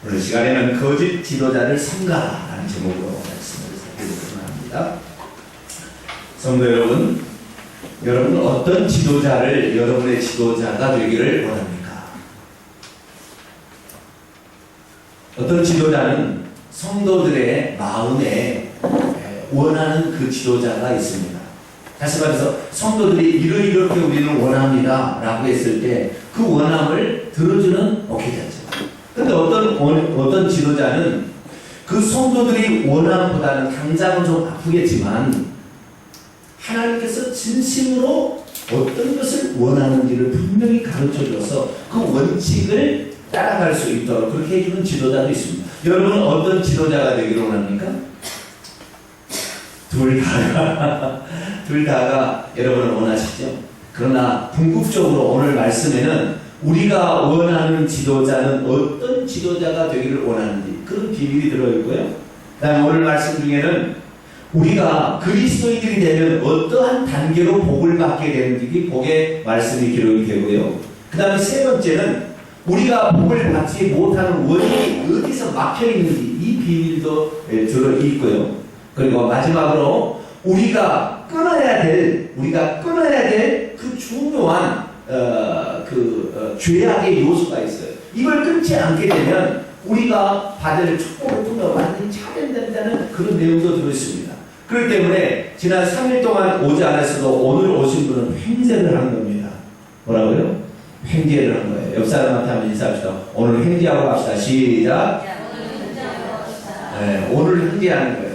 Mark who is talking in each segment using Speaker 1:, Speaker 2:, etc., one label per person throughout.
Speaker 1: 오늘 시간에는 거짓 지도자를 삼가라는 제목으로 말씀을 살펴보고자 합니다. 성도 여러분, 여러분은 어떤 지도자를 여러분의 지도자가 되기를 원합니까? 어떤 지도자는 성도들의 마음에 원하는 그 지도자가 있습니다. 다시 말해서 성도들이 이렇게 우리는 원합니다 라고 했을 때 그 원함을 들어주는 목회자죠. 근데 어떤 지도자는 그 성도들이 원함보다는 당장은 좀 아프겠지만 하나님께서 진심으로 어떤 것을 원하는지를 분명히 가르쳐줘서 그 원칙을 따라갈 수 있도록 그렇게 해주는 지도자도 있습니다. 여러분은 어떤 지도자가 되기를 원합니까? 둘 다가 여러분은 원하시죠? 그러나 궁극적으로 오늘 말씀에는 우리가 원하는 지도자는 어떤 지도자가 되기를 원하는지 그런 비밀이 들어있고요. 그다음 오늘 말씀 중에는 우리가 그리스도인들이 되면 어떠한 단계로 복을 받게 되는지 복의 말씀이 기록이 되고요. 그 다음에 세 번째는 우리가 복을 받지 못하는 원인이 어디서 막혀있는지 이 비밀도 들어있고요. 그리고 마지막으로 우리가 끊어야 될 그 중요한 죄악의 요소가 있어요. 이걸 끊지 않게 되면 우리가 받을 축복을 통해 완전히 차단된다는 그런 내용도 들어있습니다. 그렇기 때문에 지난 3일 동안 오지 않았어도 오늘 오신 분은 횡재를 한 겁니다. 뭐라고요? 횡재를 한 거예요. 옆 사람한테 한번 인사합시다. 오늘 횡재하고 갑시다. 시작. 네, 오늘 횡재하는 거예요.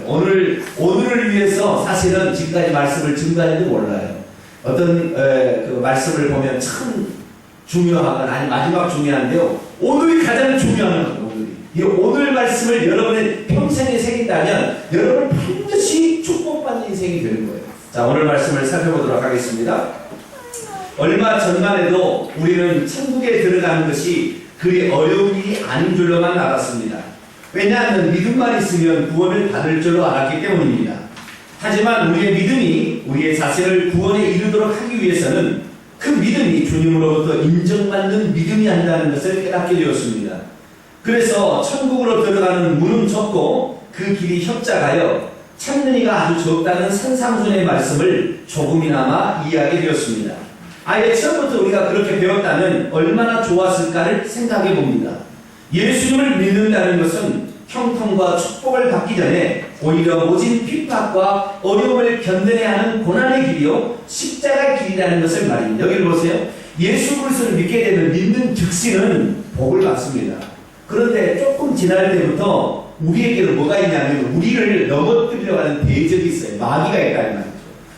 Speaker 1: 오늘을 위해서 사실은 지금까지 말씀을 증거했는지 몰라요. 어떤 그 말씀을 보면 참 중요하거나 아니 마지막 중요한데요. 오늘이 가장 중요한 거예요. 이 오늘 말씀을 여러분의 평생에 새긴다면 여러분 반드시 축복받는 인생이 되는 거예요. 자, 오늘 말씀을 살펴보도록 하겠습니다. 얼마 전만 해도 우리는 천국에 들어가는 것이 그리 어려운 일이 아닌 줄로만 알았습니다. 왜냐하면 믿음만 있으면 구원을 받을 줄로 알았기 때문입니다. 하지만 우리의 믿음이 우리의 자신을 구원에 이르도록 하기 위해서는 그 믿음이 주님으로부터 인정받는 믿음이 한다는 것을 깨닫게 되었습니다. 그래서 천국으로 들어가는 문은 좁고 그 길이 협착하여 찾는 이가 아주 적다는 산상순의 말씀을 조금이나마 이해하게 되었습니다. 아예 처음부터 우리가 그렇게 배웠다면 얼마나 좋았을까를 생각해 봅니다. 예수님을 믿는다는 것은 형통과 축복을 받기 전에 오히려 모진 핍박과 어려움을 견뎌내야 하는 고난의 길이요 십자가의 길이라는 것을 말입니다. 여기를 보세요. 예수 그리스도를 믿게 되면 믿는 즉시는 복을 받습니다. 그런데 조금 지날 때부터 우리에게는 뭐가 있냐면 우리를 넘어뜨리려고 하는 대적이 있어요. 마귀가 있다는 말이죠.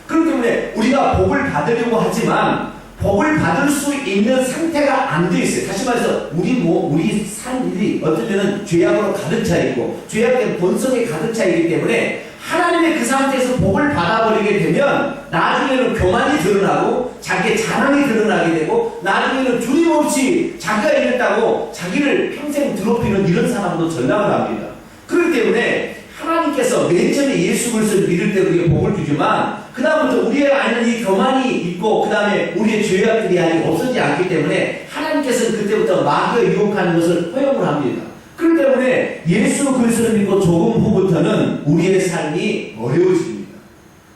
Speaker 1: 그렇기 때문에 우리가 복을 받으려고 하지만 복을 받을 수 있는 상태가 안 돼 있어요. 다시 말해서 우리 삶이 어떤 때는 죄악으로 가득 차 있고 죄악의 본성에 가득 차 있기 때문에 하나님의 그 상태에서 복을 받아버리게 되면 나중에는 교만이 드러나고 자기의 자랑이 드러나게 되고 나중에는 주님 없이 자기가 이랬다고 자기를 평생 드높이는 이런 사람도 전락을 합니다. 그렇기 때문에 하나님께서 맨 처음에 예수 그리스도를 믿을 때 우리에게 복을 주지만 그 다음부터 우리의 안에는 이 교만이 있고 그 다음에 우리의 죄악들이 아직 없어지지 않기 때문에 하나님께서는 그때부터 마귀가 유혹하는 것을 허용을 합니다. 그렇기 때문에 예수 그리스도를 믿고 조금 후부터는 우리의 삶이 어려워집니다.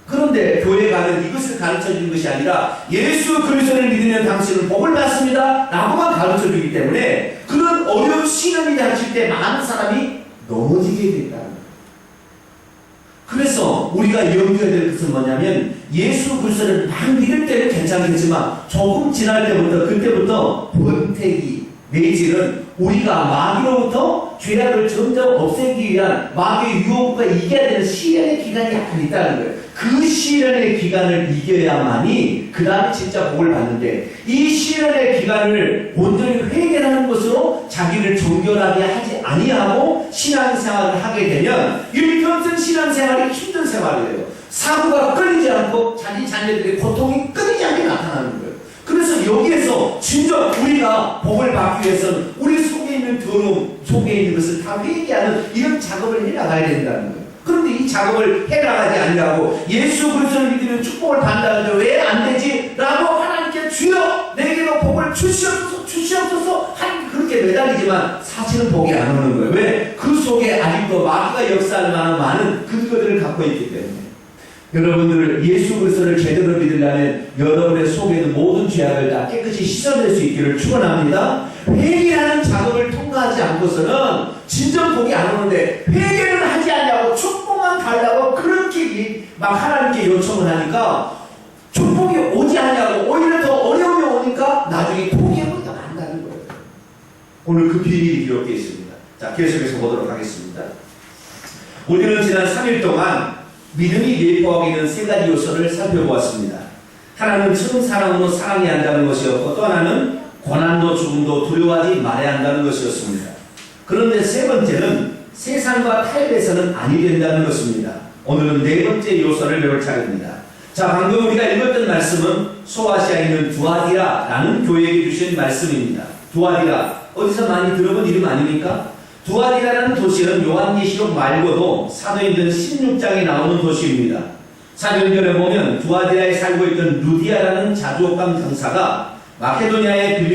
Speaker 1: 그런데 교회 가면 이것을 가르쳐주는 것이 아니라 예수 그리스도를 믿으면 당신은 복을 받습니다 라고만 가르쳐주기 때문에 그런 어려운 시련이 닥칠 때 많은 사람이 넘어지게 된다는 거예요. 그래서 우리가 염두해야 될 것은 뭐냐면 예수 그리스도를 막 믿을 때는 괜찮겠지만 조금 지날 때부터 그때부터 번태기 내지는 우리가 마귀로부터 죄악을 점점 없애기 위한 마귀의 유혹과 이겨야 되는 시련의 기간이 약간 있다는 거예요. 그 시련의 기간을 이겨야만이 그 다음에 진짜 복을 받는데 이 시련의 기간을 온전히 회개하는 것으로 자기를 정결하게 하지 아니하고 신앙생활을 하게 되면 일평생 신앙생활이 힘든 생활이에요. 사고가 끊이지 않고 자기 자녀들의 고통이 끊이지 않게 나타나는 거예요. 그래서 여기에서 진정 우리가 복을 받기 위해서는 우리 속에 있는 더러움, 속에 있는 것을 다 회개하는 이런 작업을 해나가야 된다는 거예요. 그런데 이 작업을 해나가지 않냐고 예수 그리스도를 믿으면 축복을 받는다는데 왜 안 되지? 라고 하나님께 주여 내게로 복을 주시옵소서 하나님 그렇게 매달리지만 사실은 복이 안 오는 거예요. 왜? 그 속에 아직도 마귀가 역사할 만한 많은 근거들을 갖고 있기 때문에. 여러분들 예수 그리스도를 제대로 믿으려면 여러분의 속에 있는 모든 죄악을 다 깨끗이 씻어낼 수 있기를 축원합니다. 회개하는 작업을 통과하지 않고서는 진정 복이 안 오는데 회개를 하지 않냐고 축복만 달라고 그렇게 막 하나님께 요청을 하니까 축복이 오지 않냐고 오히려 더 어려움이 오니까 나중에 포기해버리가 만다는 거예요. 오늘 그 비밀이 기록되어 있습니다. 자, 계속해서 보도록 하겠습니다. 우리는 지난 3일 동안 믿음이 내포하고 있는 세 가지 요소를 살펴보았습니다. 하나는 처음 사랑으로 사랑해야 한다는 것이었고 또 하나는 고난도 죽음도 두려워하지 말아야 한다는 것이었습니다. 그런데 세 번째는 세상과 타협해서는 아니 된다는 것입니다. 오늘은 네 번째 요소를 배울 차례입니다. 자, 방금 우리가 읽었던 말씀은 소아시아에 있는 두아디라라는 교회에게 주신 말씀입니다. 두아디라, 어디서 많이 들어본 이름 아닙니까? 두아디라라는 도시는 요한계시록 말고도 사도행전 16장에 나오는 도시입니다. 사도행전에 보면 두아디라에 살고 있던 루디아라는 자주옥감 장사가 마케도니아의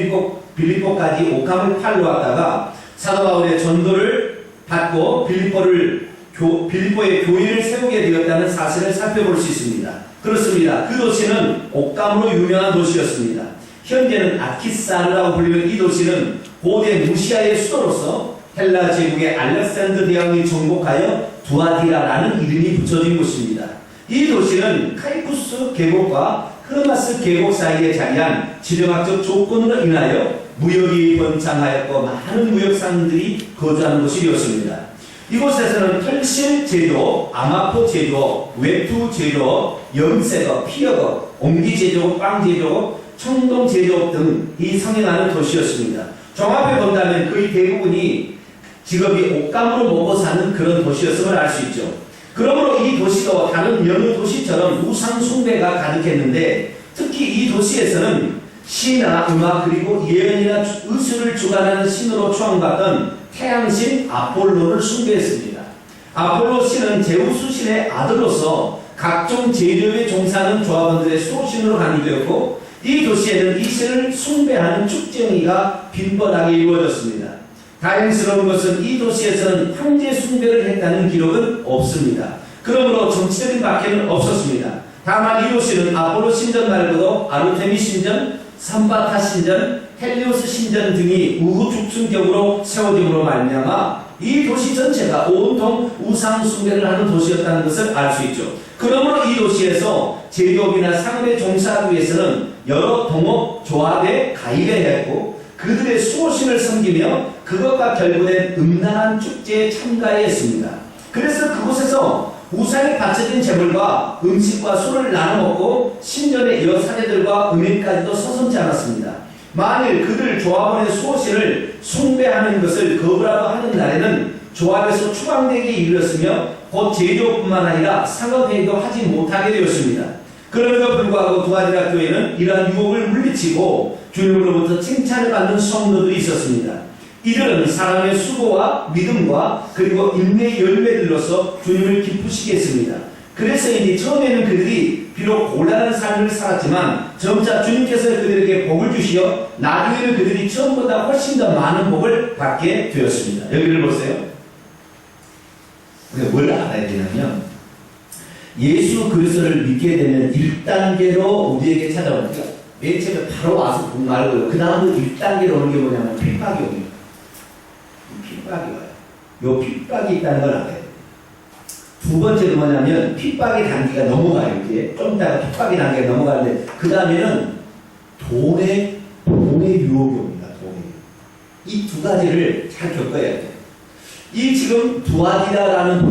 Speaker 1: 빌립보까지 옥감을 팔러 왔다가 사도 바울의 전도를 받고 빌립보에 교회를 세우게 되었다는 사실을 살펴볼 수 있습니다. 그렇습니다. 그 도시는 옥감으로 유명한 도시였습니다. 현재는 아키사르라고 불리는 이 도시는 고대 무시아의 수도로서 헬라 제국의 알렉산더 대왕이 정복하여 두아디라라는 이름이 붙여진 곳입니다. 이 도시는 카이푸스 계곡과 흐르마스 계곡 사이에 자리한 지정학적 조건으로 인하여 무역이 번창하였고 많은 무역상들이 거주하는 곳이 되었습니다. 이곳에서는 털실 제조업, 아마포 제조업, 외투 제조업, 염색업, 피혁업, 옹기 제조업, 빵 제조업, 청동 제조업 등이 성행하는 도시였습니다. 종합해 본다면 거의 대부분이 직업이 옷감으로 먹고 사는 그런 도시였음을 알 수 있죠. 그러므로 이 도시도 다른 여느 도시처럼 우상 숭배가 가득했는데 특히 이 도시에서는 시나 음악 그리고 예언이나 의술을 주관하는 신으로 추앙받던 태양신 아폴로를 숭배했습니다. 아폴로 신은 제우스 신의 아들로서 각종 제조업에 종사하는 조합원들의 수호신으로 간주되었고 이 도시에는 이 신을 숭배하는 축제행위가 빈번하게 이루어졌습니다. 다행스러운 것은 이 도시에서는 황제 숭배를 했다는 기록은 없습니다. 그러므로 정치적인 박해는 없었습니다. 다만 이 도시는 아폴로 신전 말고도 아르테미 신전, 삼바타 신전, 헬리오스 신전 등이 우후죽순격으로 세워짐으로 말미암아 이 도시 전체가 온통 우상 숭배를 하는 도시였다는 것을 알 수 있죠. 그러므로 이 도시에서 제조업이나 상업에 종사하기 위해서는 여러 동업 조합에 가입해야 했고 그들의 수호신을 섬기며 그것과 결부된 음란한 축제에 참가해야 했습니다. 그래서 그곳에서 우상에 바쳐진 제물과 음식과 술을 나눠 먹고 신전의 여러 사제들과 음행까지도 서슴지 않았습니다. 만일 그들 조합원의 수호신을 숭배하는 것을 거부라도 하는 날에는 조합에서 추방되게 이르렀으며 곧 제조뿐만 아니라 상업회의도 하지 못하게 되었습니다. 그럼에도 불구하고 두아디라 교회는 이러한 유혹을 물리치고 주님으로부터 칭찬을 받는 성도들이 있었습니다. 이들은 사람의 수고와 믿음과 그리고 인내의 열매들로서 주님을 기쁘시게 했습니다. 그래서 이제 처음에는 그들이 비록 곤란한 삶을 살았지만 점차 주님께서 그들에게 복을 주시어 나중에는 그들이 처음보다 훨씬 더 많은 복을 받게 되었습니다. 여기를 보세요. 우리가 뭘 알아야 되냐면 예수 그리스도를 믿게 되면 1단계로 우리에게 찾아옵니다. 맨 처음에 바로 와서 복 말고요. 그 다음으로 1단계로 오는 게 뭐냐면 핍박이 옵니다. 핍박이 와요. 요 핍박이 있다는 걸 알아야 돼요. 두 번째는 뭐냐면 핍박의 단계가 넘어가요. 이제 좀 이따가 핍박의 단계가 넘어가는데 그 다음에는 돈의 유혹이 옵니다. 이 두 가지를 잘 겪어야 돼요. 이 지금 두아디라라는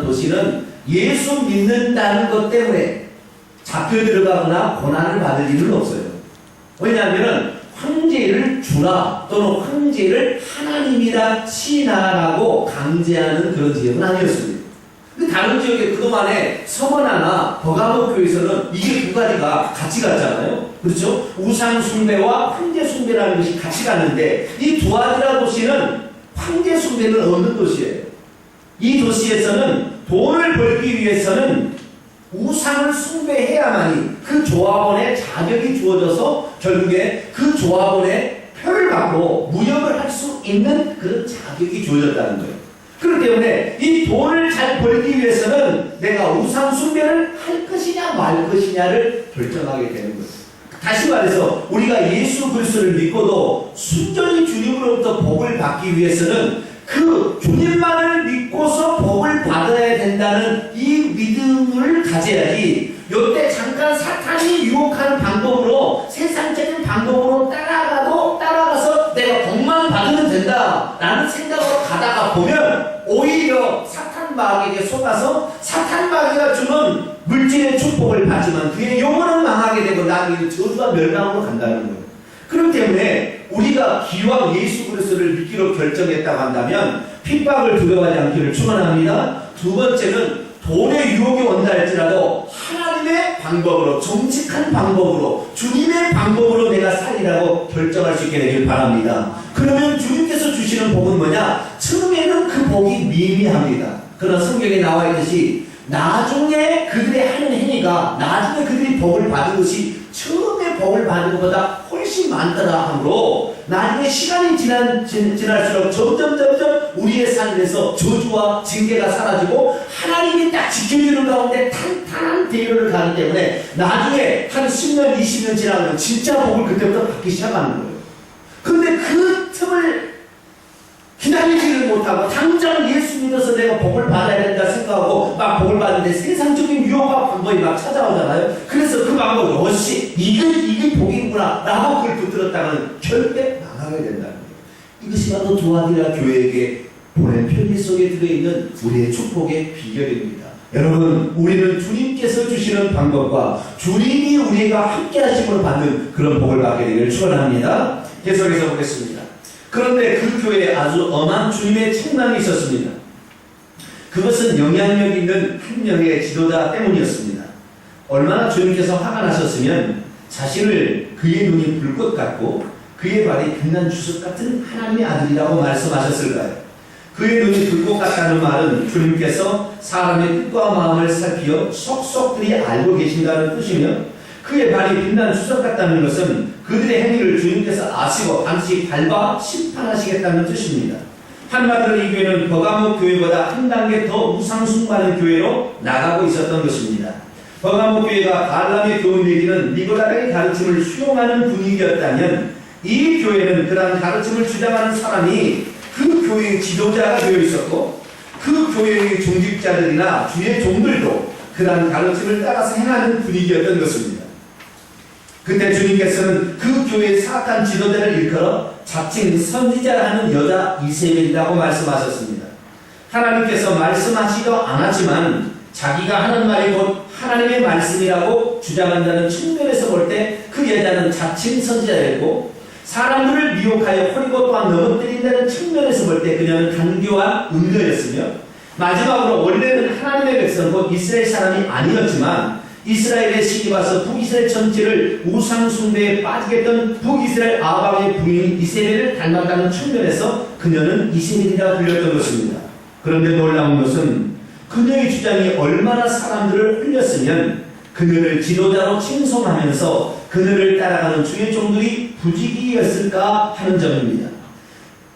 Speaker 1: 도시는 예수 믿는다는 것 때문에 잡혀 들어가거나 고난을 받을 일은 없어요. 왜냐하면 황제를 주라 또는 황제를 하나님이라 치나라고 강제하는 그런 지역은 아니었습니다. 다른 지역에 그동안에 서머나나 버가모 교회에서는 이게 두 가지가 같이 갔잖아요. 그렇죠? 우상 숭배와 황제 숭배라는 것이 같이 갔는데 이 두아디라 도시는 황제 숭배는 없는 도시예요. 이 도시에서는 돈을 벌기 위해서는 우상을 숭배해야만이 그 조합원의 자격이 주어져서 결국에 그 조합원의 표를 받고 무역을 할 수 있는 그런 자격이 주어졌다는 거예요. 그렇기 때문에 이 돈을 잘 벌기 위해서는 내가 우상 숭배를 할 것이냐 말 것이냐를 결정하게 되는 거예요. 다시 말해서 우리가 예수 그리스도를 믿고도 순전히 주님으로부터 복을 받기 위해서는 그 주님만을 믿고서 복을 받아야 된다는 이 믿음을 가져야지, 요때 잠깐 사탄이 유혹하는 방법으로, 세상적인 방법으로 따라가서 내가 복만 받으면 된다 라는 생각으로 가다가 보면 오히려 사탄 마귀에게 속아서 사탄 마귀가 주는 물질의 축복을 받지만 그의 영혼은 망하게 되고 나중에 저주와 멸망으로 간다는 거예요. 그렇기 때문에 우리가 기왕 예수 그리스도를 믿기로 결정했다고 한다면 핍박을 두려워하지 않기를 축원합니다. 두 번째는 돈의 유혹이 온다 할지라도 하나님의 방법으로, 정직한 방법으로, 주님의 방법으로 내가 살리라고 결정할 수 있게 되길 바랍니다. 그러면 주님께서 주시는 복은 뭐냐? 처음에는 그 복이 미미합니다. 그러나 성경에 나와 있듯이 나중에 그들의 하는 행위가, 나중에 그들이 복을 받은 것이 처음에 복을 받은 것보다 훨씬 많더라 하므로 나중에 시간이 지날수록 점점 우리의 삶에서 저주와 징계가 사라지고 하나님이 딱 지켜주는 가운데 탄탄한 대열을 가기 때문에 나중에 한 10년 20년 지나면 진짜 복을 그때부터 받기 시작하는 거예요. 근데 그 틈을 기다리지를 못하고 당장 예수 믿어서 내가 복을 받아야 된다 생각하고 막 복을 받는데 세상적인 유혹과 방법이 막 찾아오잖아요. 그래서 그 방법을 역시 이게 복이구나 라고 그걸 붙들었다면 절대 망하게 된다는 거예요. 이것이 바로 두아디라 교회에게 보낸 편지 속에 들어있는 우리의 축복의 비결입니다. 여러분, 우리는 주님께서 주시는 방법과 주님이 우리가 함께 하심으로 받는 그런 복을 받게 되기를 축원합니다. 계속해서 보겠습니다. 그런데 그 교회에 아주 엄한 주님의 책망이 있었습니다. 그것은 영향력 있는 한 명의 지도자 때문이었습니다. 얼마나 주님께서 화가 나셨으면 자신을 그의 눈이 불꽃 같고 그의 발이 빛난 주석 같은 하나님의 아들이라고 말씀하셨을까요? 그의 눈이 불꽃 같다는 말은 주님께서 사람의 뜻과 마음을 살피어 속속들이 알고 계신다는 뜻이며, 그의 발이 빛난 주석 같다는 것은 그들의 행위를 주님께서 아시고 반드시 밟아 심판하시겠다는 뜻입니다. 한마디로 이 교회는 버가모 교회보다 한 단계 더 우상숭배하는 교회로 나가고 있었던 것입니다. 버가모 교회가 발람의 교훈 내기는 니고라의 가르침을 수용하는 분위기였다면 이 교회는 그러한 가르침을 주장하는 사람이 그 교회의 지도자가 되어 있었고 그 교회의 종직자들이나 주의 종들도 그러한 가르침을 따라서 행하는 분위기였던 것입니다. 그때 주님께서는 그 교회의 사악한 지도자를 일컬어 자칭 선지자라는 여자 이세벨이라고 말씀하셨습니다. 하나님께서 말씀하시지도 않았지만 자기가 하는 말이 곧 하나님의 말씀이라고 주장한다는 측면에서 볼 때 그 여자는 자칭 선지자였고, 사람들을 미혹하여 허리고 또한 넘어뜨린다는 측면에서 볼 때 그녀는 간교와 은거였으며, 마지막으로 원래는 하나님의 백성 곧 이스라엘 사람이 아니었지만 이스라엘의 신이 와서 북이스라엘 전체를 우상 숭배에 빠지게 했던 북이스라엘 아합의 부인 이세벨을 닮았다는 측면에서 그녀는 이세벨이라고 불렸던 것입니다. 그런데 놀라운 것은 그녀의 주장이 얼마나 사람들을 흘렸으면 그녀를 지도자로 칭송하면서 그녀를 따라가는 주의 종들이 부지기였을까 하는 점입니다.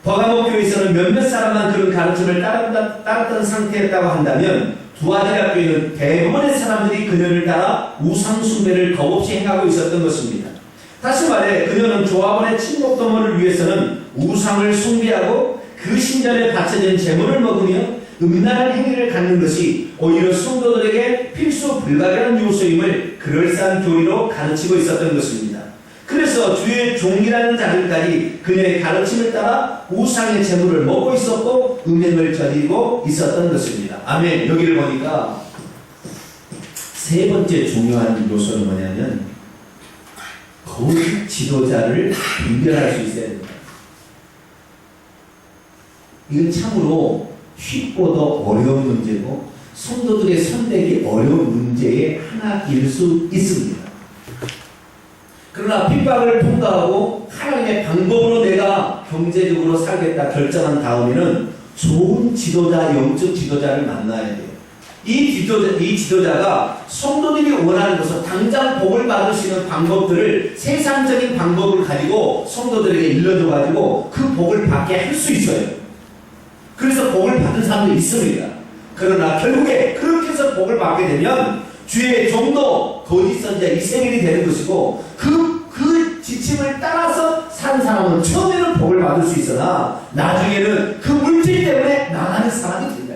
Speaker 1: 버가모 교회에서는 몇몇 사람만 그런 가르침을 따랐던 상태였다고 한다면 두아디라 교회는 대부분의 사람들이 그녀를 따라 우상 숭배를 겁없이 행하고 있었던 것입니다. 다시 말해 그녀는 조합원의 친목 도모를 위해서는 우상을 숭배하고 그 신전에 바쳐진 재물을 먹으며 음란한 행위를 갖는 것이 오히려 성도들에게 필수 불가결한 요소임을 그럴싸한 교리로 가르치고 있었던 것입니다. 그래서 주의 종이라는 자들까지 그녀의 가르침을 따라 우상의 재물을 먹고 있었고 음행을 저지르고 있었던 것입니다. 아멘. 여기를 보니까 세 번째 중요한 요소는 뭐냐면 거짓 지도자를 분별할 수 있어야 됩니다. 이건 참으로 쉽고도 어려운 문제고 성도들의 선택이 어려운 문제의 하나일 수 있습니다. 그러나 핍박을 통과하고 하나님의 방법으로 내가 경제적으로 살겠다 결정한 다음에는 좋은 지도자, 영적 지도자를 만나야 돼요. 이 지도자가 성도들이 원하는 것은 당장 복을 받을 수 있는 방법들을 세상적인 방법을 가지고 성도들에게 일러줘 가지고 그 복을 받게 할 수 있어요. 그래서 복을 받은 사람도 있습니다. 그러나 결국에 그렇게 해서 복을 받게 되면 주의 종도 거짓 선지자 이세벨이 되는 것이고 그 지침을 따라서 산 사람은 처음에는 복을 받을 수 있으나 나중에는 그 물질 때문에 나가는 사람이 된다.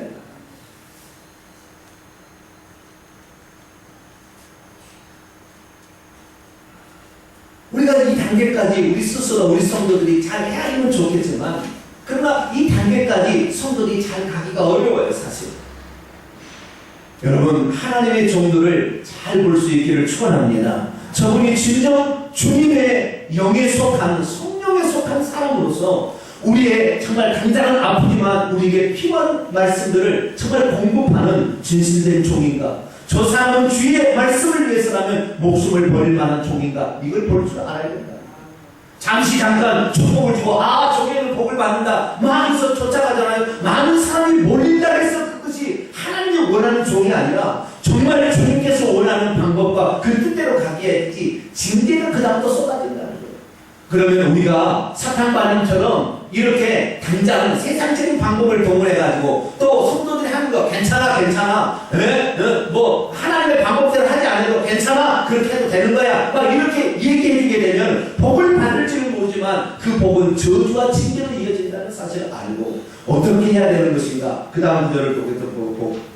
Speaker 1: 우리가 이 단계까지 우리 스스로 우리 성도들이 잘 헤아리면 좋겠지만 그러나 이 단계까지 성도들이 잘 가기가 어려워요. 사실 여러분 하나님의 종들을 잘 볼 수 있기를 축원합니다. 저분이 진정 주님의 영에 속한 성령에 속한 사람으로서 우리의 정말 당장은 아프지만 우리에게 필요한 말씀들을 정말 공급하는 진실된 종인가, 저 사람은 주의 말씀을 위해서라면 목숨을 버릴 만한 종인가, 이걸 볼 줄 알아야 된다. 잠깐 축복을 주고 저기에는 복을 받는다 마음에서 쫓아가잖아요. 많은 사람이 몰린다 해서 그것이 하나님이 원하는 종이 아니라 정말 주님께서 원하는 방법과 그 뜻대로 가게 했지 징계가 그다음부터 쏟아진다는 거예요. 그러면 우리가 사탄 반응처럼 이렇게 당장 세상적인 방법을 동원해가지고 또 성도들이 하는 거 괜찮아 뭐 하나님의 방법대로 하지 않아도 괜찮아 그렇게 해도 되는 거야 막 이렇게 얘기해주게 되면 복을 받을지는 모르지만 그 복은 저주와 징계로 이어진다는 사실을 알고 어떻게 해야 되는 것인가 그 다음 구절을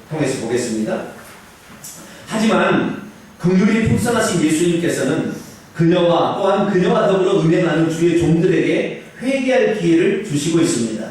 Speaker 1: 통해서 보겠습니다. 하지만 긍휼이 풍성하신 예수님께서는 그녀와 또한 그녀와 더불어 음행하는 주의 종들에게 회개할 기회를 주시고 있습니다.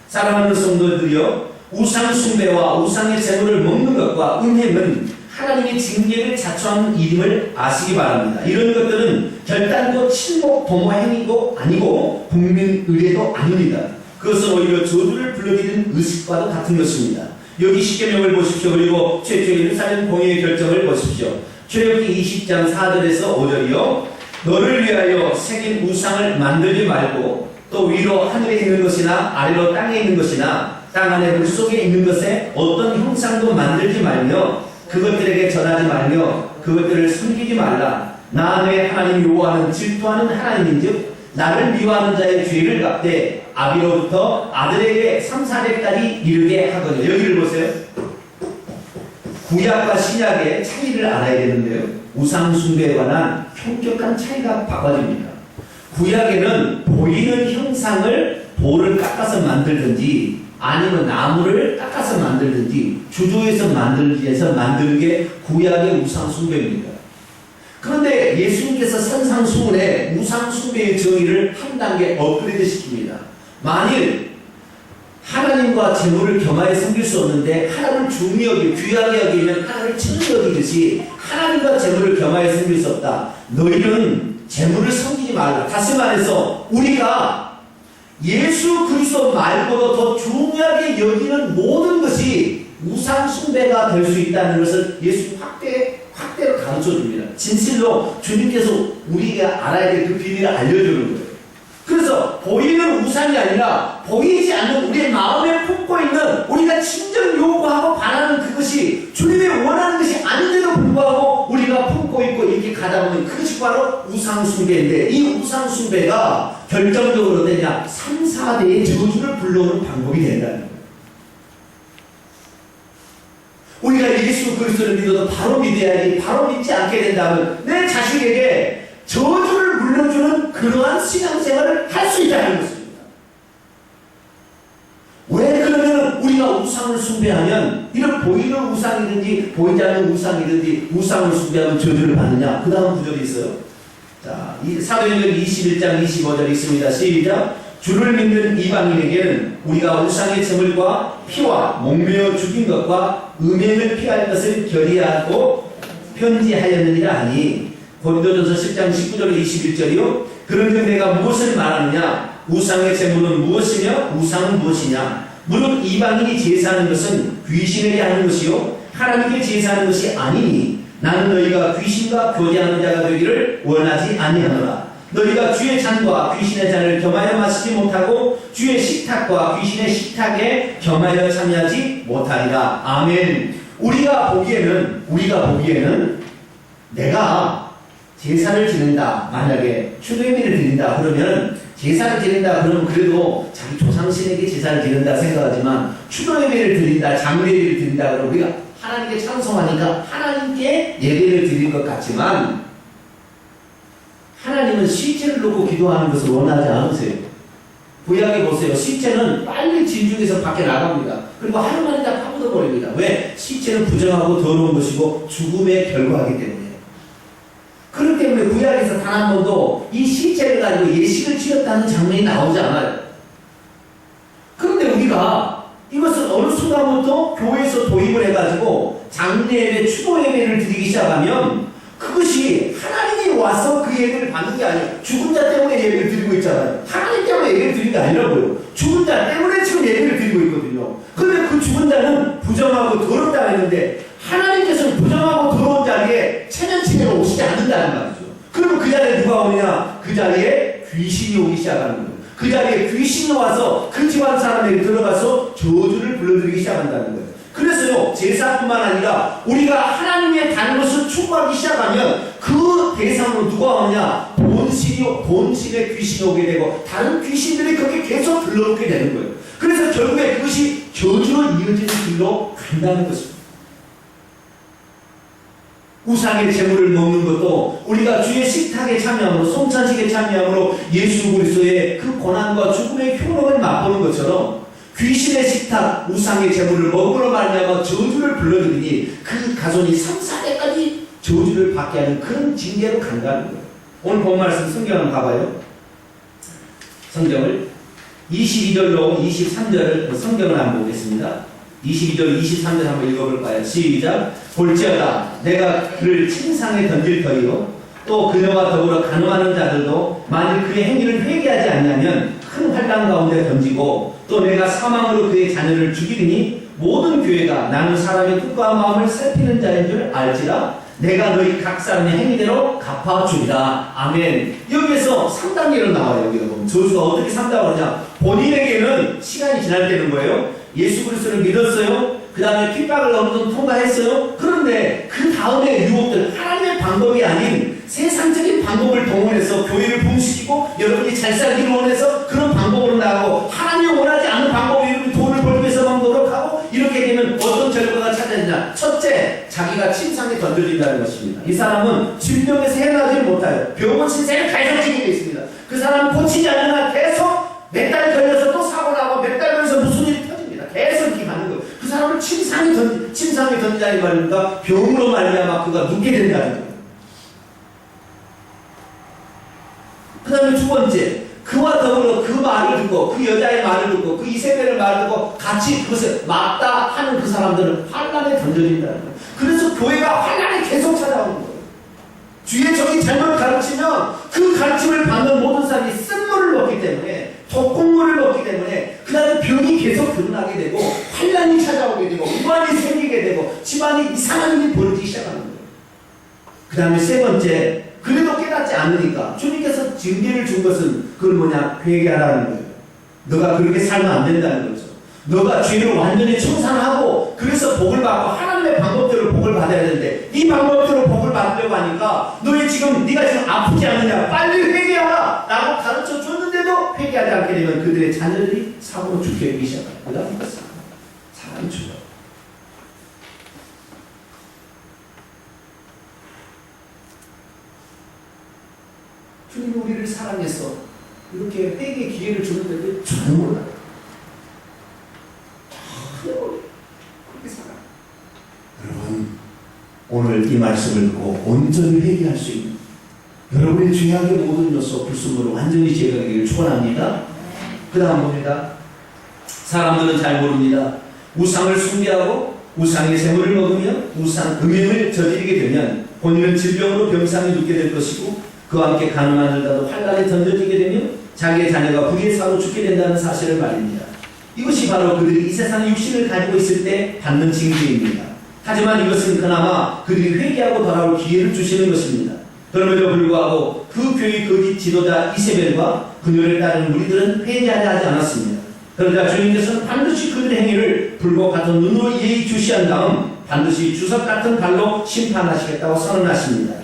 Speaker 1: 사랑하는 성도들이여, 우상 숭배와 우상의 제물을 먹는 것과 음행은 하나님의 징계를 자초하는 일임을 아시기 바랍니다. 이런 것들은 결단코 친목 도모 행위도 아니고 국민 의례도 아닙니다. 그것은 오히려 저주를 불러들이는 의식과도 같은 것입니다. 여기 십계명을 보십시오. 그리고 최초의 예루살렘 공의의 결정을 보십시오. 출애굽기 20장 4절에서 5절이요. 너를 위하여 새긴 우상을 만들지 말고 또 위로 하늘에 있는 것이나 아래로 땅에 있는 것이나 땅 안에 물속에 있는 것에 어떤 형상도 만들지 말며 그것들에게 전하지 말며 그것들을 섬기지 말라. 나 내 하나님 여호와는 질투하는 하나님인즉 나를 미워하는 자의 죄를 갚되 아비로부터 아들에게 3, 4대까지 이르게 하거든요. 여기를 보세요. 구약과 신약의 차이를 알아야 되는데요. 우상 숭배에 관한 현격한 차이가 바꿔집니다. 구약에는 보이는 형상을 돌을 깎아서 만들든지 아니면 나무를 깎아서 만들든지 주조해서 만들기해서 만드는 게 구약의 우상 숭배입니다. 그런데 예수님께서 산상수훈에 우상 숭배의 정의를 한 단계 업그레이드 시킵니다. 만일 하나님과 재물을 겸하여 섬길 수 없는데 하나님을 중히 여기고 귀하게 여기면 하나님을 친히 여기듯이 하나님과 재물을 겸하여 섬길 수 없다. 너희는 재물을 섬기지 말라. 다시 말해서 우리가 예수 그리스도 말고도 더 중요하게 여기는 모든 것이 우상 숭배가 될 수 있다는 것을 예수님 확대로 가르쳐 줍니다. 진실로 주님께서 우리가 알아야 될 그 비밀을 알려주는 거예요. 그래서 보이는 우상이 아니라 보이지 않는 우리의 마음에 품고 있는 우리가 친정 요구하고 바라는 그것이 주님의 원하는 것이 아닌데도 불구하고 우리가 품고 있고 이렇게 가다 보면 그것이 바로 우상 숭배인데 이 우상 숭배가 결정적으로 되냐 3, 4대의 저주를 불러오는 방법이 된다는 거예요. 우리가 예수 그리스도를 믿어도 바로 믿어야지 바로 믿지 않게 된다면 내 자식에게 저주를 물려주는 그러한 신앙생활을 할 수 있다는 것입니다. 왜 그러면 우리가 우상을 숭배하면 이런 보이는 우상이든지 보이지 않는 우상이든지 우상을 숭배하면 저주를 받느냐? 그 다음 구절이 있어요. 자, 사도행전 21장 25절 있습니다. 시작. 주를 믿는 이방인에게는 우리가 우상의 제물과 피와 목매어 죽인 것과 음행을 피할 것을 결의하고 편지하였느니라 하니 고린도전서 10장 19절 21절이요. 그런데 내가 무엇을 말하느냐? 우상의 제물은 무엇이며 우상은 무엇이냐? 무릇 이방인이 제사하는 것은 귀신에게 하는 것이요 하나님께 제사하는 것이 아니니 나는 너희가 귀신과 교제하는 자가 되기를 원하지 아니하노라. 너희가 주의 잔과 귀신의 잔을 겸하여 마시지 못하고 주의 식탁과 귀신의 식탁에 겸하여 참여하지 못하리라. 아멘. 우리가 보기에는 내가 제사를 지낸다, 만약에 추수예배를 드린다 그러면, 제사를 지낸다 그러면 그래도 자기 조상신에게 제사를 지낸다 생각하지만, 추수예배를 드린다, 장례예배를 드린다 그러면 우리가 하나님께 찬송하니까 하나님께 예배를 드릴 것 같지만, 하나님은 시체를 놓고 기도하는 것을 원하지 않으세요. 구약에 보세요. 시체는 빨리 진중에서 밖에 나갑니다. 그리고 하루 만에 다 파묻어 버립니다. 왜? 시체는 부정하고 더러운 것이고 죽음의 결과이기 때문에. 그렇기 때문에 구약에서 단 한 번도 이 시체를 가지고 예식을 지었다는 장면이 나오지 않아요. 그런데 우리가 이것을 어느 순간부터 교회에서 도입을 해가지고 장례예배, 추도예배를 드리기 시작하면 그것이 하나님이 와서 그 예배를 받는 게 아니에요. 죽은 자 때문에 예배를 드리고 있잖아요. 하나님 때문에 예배를 드리는 게 아니라고요. 죽은 자 때문에 지금 예배를 드리고 있거든요. 그런데 그 죽은 자는 부정하고 더럽다 했는데 하나님께서는 부정하고 더러운 자리에 체면치매로 오시지 않는다는 말이죠. 그러면 그 자리에 누가 오느냐? 그 자리에 귀신이 오기 시작하는 거예요. 그 자리에 귀신이 와서 그 집안 사람에게 들어가서 저주를 불러들이기 시작한다는 거예요. 그래서요, 제사뿐만 아니라 우리가 하나님의 다른 것을 추구하기 시작하면 그 대상으로 누가 오느냐? 본신의 귀신이 오게 되고 다른 귀신들이 거기에 계속 들러오게 되는 거예요. 그래서 결국에 그것이 저주로 이어지는 길로 간다는 것입니다. 우상의 제물을 먹는 것도 우리가 주의 식탁에 참여함으로, 송찬식에 참여함으로 예수 그리스도의 그 고난과 죽음의 효력을 맛보는 것처럼 귀신의 식탁, 우상의 제물을 먹으러 말미암아 저주를 불러들이니 그 가손이 3, 4대까지 저주를 받게 하는 그런 징계로 간다는 거예요. 오늘 본 말씀 성경을 봐봐요. 성경을 22절로 23절을 성경을 한번 보겠습니다. 22절, 23절 한번 읽어볼까요? 시작. 볼지어다 내가 그를 침상에 던질 터이요 또 그녀와 더불어 간음하는 자들도 만일 그의 행위를 회개하지 않냐면 큰 환난 가운데 던지고 또 내가 사망으로 그의 자녀를 죽이리니 모든 교회가 나는 사람의 뜻과 마음을 살피는 자인 줄 알지라 내가 너희 각 사람의 행위대로 갚아주리라. 아멘. 여기에서 3단계로 나와요. 여기가 보면 저주가 어떻게 3단계로 하냐? 본인에게는 시간이 지날 때는 거예요. 예수 그리스도를 믿었어요. 그 다음에 핍박을 어느 정도 통과했어요. 그런데 그 다음에 유혹들, 하나님의 방법이 아닌 세상적인 방법을 동원해서 교회를 붕시키고 여러분이 잘 살기를 원해서 그런 방법으로 나가고 하나님이 원하지 않는 방법으로 여러분이 돈을 벌기 위해서만 노력하고 이렇게 되면 어떤 결과가 찾아지냐? 첫째, 자기가 침상에 던져진다는 것입니다. 이 사람은 질병에서 해나가지 못해요. 병원 신세를 계속 지니고 있습니다. 그 사람은 고치지 않는 한 계속 몇 달 걸려서 또 사고 나고 몇 달 걸려서 무슨 일이 터집니다. 계속 이렇게 가는 거예요. 그 사람을 침상에 던진다는 말입니까? 병으로 말미암아 그가 눕게 된다는 거예요. 그 다음에 두 번째, 그와 더불어 그 말을 듣고 그 여자의 말을 듣고 그 이세벨의 말을 듣고 같이 그것을 맞다 하는 그 사람들은 환난에 던져진다는 거예요. 그래서 교회가 환난에 계속 찾아오는 거예요. 주의 종이 잘못 가르치면 그 가르침을 받는 모든 사람이 쓴물을 먹기 때문에, 독국물을 먹기 때문에 그 다음에 병이 계속 드러나게 되고 환난이 찾아오게 되고 우환이 생기게 되고 집안이 이상한 일이 벌어지기 시작하는 거예요. 그 다음에 세 번째, 그래도 깨닫지 않으니까 주님께서 징계를 준 것은 그건 뭐냐? 회개하라는 거예요. 너가 그렇게 살면 안 된다는 거죠. 너가 죄를 완전히 청산하고 그래서 복을 받고 하나님의 방법대로 복을 받아야 되는데 이 방법대로 복을 받으려고 하니까 네가 지금 아프지 않느냐? 빨리 회개하라! 라고 가르쳐 줬는데도 회개하지 않게 되면 그들의 자녀들이 사고로 죽게 되기 시작합니다. 그 다음에 사람이 죽어요. 주님이 우리를 사랑해서 이렇게 회개의 기회를 주는데도 전혀 몰라요. 그렇게 살아. 여러분, 오늘 이 말씀을 듣고 온전히 회개할 수 있는 여러분의 죄악의 모든 요소, 불순물을 완전히 제거하기를 축원합니다. 그 다음 봅니다. 사람들은 잘 모릅니다. 우상을 숭배하고 우상의 재물을 먹으며 우상 음행을 저지르게 되면 본인은 질병으로 병상에 눕게 될 것이고 그와 함께 가늠하는 자도 환난에 던져지게 되며 자기의 자녀가 불의의 사로 죽게 된다는 사실을 말입니다. 이것이 바로 그들이 이 세상의 육신을 가지고 있을 때 받는 징계입니다. 하지만 이것은 그나마 그들이 회개하고 돌아올 기회를 주시는 것입니다. 그럼에도 불구하고 그 교회 거짓 지도자 이세벨과 그녀를 따르는 무리들은 회개하지 않았습니다. 그러자 주님께서는 반드시 그들의 행위를 사람을 불꽃 같은 눈으로 예의주시한 다음 반드시 주석 같은 발로 심판하시겠다고 선언하십니다.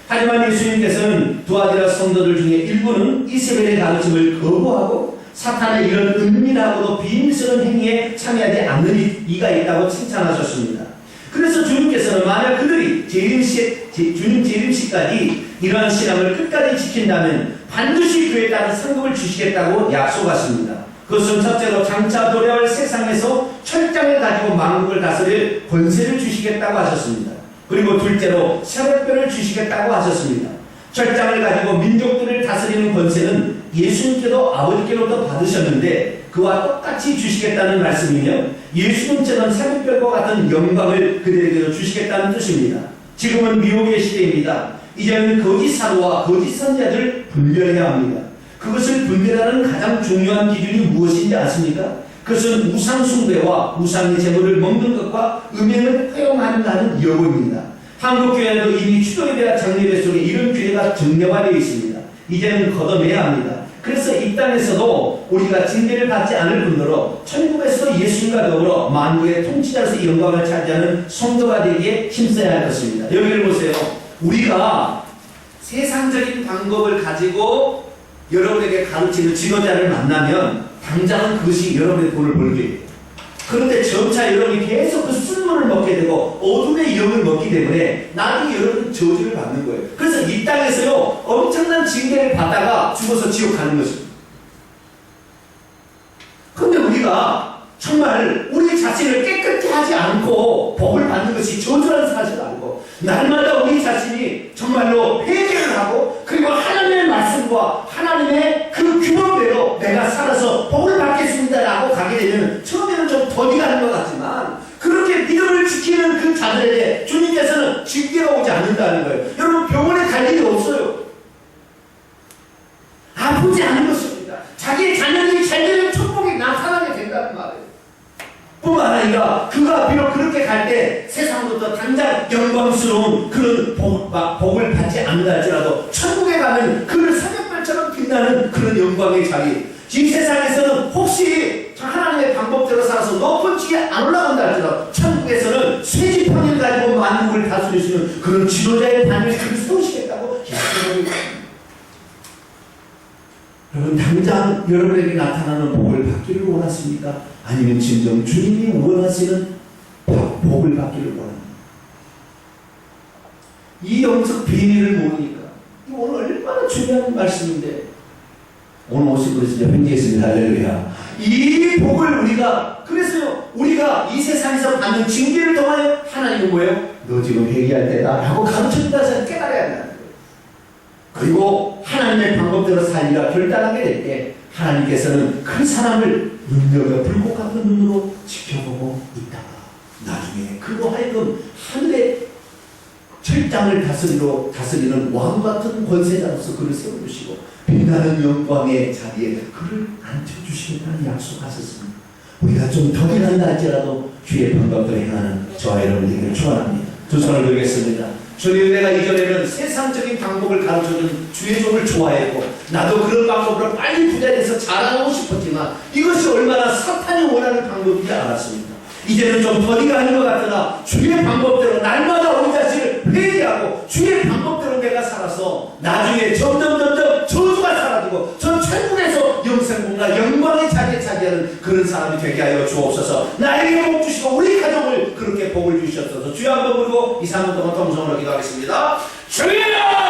Speaker 1: 하지만 예수님께서는 두아디라 성도들 중에 일부는 이세벨의 가르침을 거부하고 사탄의 이런 은밀하고도 비밀스러운 행위에 참여하지 않는 이가 있다고 칭찬하셨습니다. 그래서 주님께서는 만약 그들이 주님 재림시까지 이러한 신앙을 끝까지 지킨다면 반드시 그에 따른 상급을 주시겠다고 약속하십니다. 그것은 첫째로 장차 도래할 세상에서 철장을 가지고 만국을 다스릴 권세를 주시겠다고 하셨습니다. 그리고 둘째로 새벽별을 주시겠다고 하셨습니다. 철장을 가지고 민족들을 다스리는 권세는 예수님께도 아버지께로도 받으셨는데 그와 똑같이 주시겠다는 말씀이며 예수님처럼 새벽별과 같은 영광을 그들에게도 주시겠다는 뜻입니다. 지금은 미혹의 시대입니다. 이제는 거짓 사도와 거짓 선지자를 분별해야 합니다. 그것을 분별하는 가장 중요한 기준이 무엇인지 아십니까? 그것은 우상 숭배와 우상의 제물을 먹는 것과 음행을 허용한다는 여부입니다. 한국교회도 이미 추도예배와 장례배 속에 이런 규례가 정례화되어 있습니다. 이제는 걷어내야 합니다. 그래서 이 땅에서도 우리가 징계를 받지 않을 뿐더러 천국에서 예수님과 더불어 만국의 통치자로서 영광을 차지하는 성도가 되기에 힘써야 할 것입니다. 여기를 보세요. 우리가 세상적인 방법을 가지고 여러분에게 가르치는 지도자를 만나면 당장은 그것이 여러분의 돈을 벌게 돼요. 그런데 점차 여러분이 계속 그 쓴물을 먹게 되고 어둠의 영을 먹기 때문에 나중에 여러분은 저주를 받는 거예요. 그래서 이 땅에서요 엄청난 징계를 받다가 죽어서 지옥 가는 것입니다. 그런데 우리가 정말 우리 자신을 깨끗이 하지 않고 복을 받는 것이 저주라는 사실을 알고 날마다 우리 자신이 정말로 회개를 하고 그리고 하나님의 말씀과 하나님의 그 규범대로 내가 살아서 복을 받겠습니다라고 가게 되면 처음에는 좀 더디가는 것 같지만 그렇게 믿음을 지키는 그 자들에게 주님께서는 징계가 오지 않는다는 거예요. 여러분 병원에 갈 일이 없어요. 아프지 않은 것입니다. 자기의 자녀들이 잘 되면 축복이 나타나게 된다는 말이에요. 뿐만 아니라 그가 비록 그렇게 갈 때 세상으로부터 당장 영광스러운 그런 복을 받지 않는다 할지라도 천국에 가면 그를 새벽별처럼 빛나는 그런 영광의 자리, 이 세상에서는 혹시 하나님의 방법대로 살아서 높은 지에 안 올라간다 할지라도 천국에서는 쇠지팡이를 가지고 만국을 다스릴 수 있는 그런 지도자의 반을 그를 세우시겠다고 약속하고 있습니다. 여러분 당장 여러분에게 나타나는 복을 받기를 원하십니까? 아니면 진정 주님이 원하시는 복을 받기를 원합니다. 이 영적 비밀을 모르니까 이거 오늘 얼마나 중요한 말씀인데 오늘 오신 분이 진짜 횡재했습니다. 할렐루야. 이 복을 그래서요 우리가 이 세상에서 받는 징계를 통하여 하나님은 뭐예요? 너 지금 회개할 때다 라고 가르쳐준다 해서 깨달아야 한다는 거예요. 그리고 하나님의 방법대로 살기가 결단하게 될 때 하나님께서는 그 사람을 눈여겨 불꽃 같은 눈으로 지켜보고 있다가 나중에 그로 하여금 하늘의 철장을 다스리는 왕 같은 권세자로서 그를 세워주시고 빛나는 영광의 자리에 그를 앉혀주시겠다는 약속하셨습니다. 우리가 좀 더디난다 할지라도 주의 방법대로 행하는 저와 여러분에게 축원합니다. 두 손을 들겠습니다. 주님, 내가 이전에는 세상적인 방법을 가르쳐주는 주의 종을 좋아했고 나도 그런 방법으로 빨리 부자돼서 자라나고 싶었지만 이것이 얼마나 사탄이 원하는 방법인지 알았습니다. 이제는 좀 더디가 아닌 것 같으나 주의 방법대로 날마다 우리 자신을 회개하고 주의 방법대로 내가 살아서 나중에 점점 저주가 사라지고 저 천국에서 영생복과 영광의 자리에 차지하는 그런 사람이 되게 하여 주옵소서. 나에게 복 주시고 우리 가족을 그렇게 복을 주셨소서. 주여 한번 부르고 2, 3분 동안 통성으로 기도하겠습니다. 주여!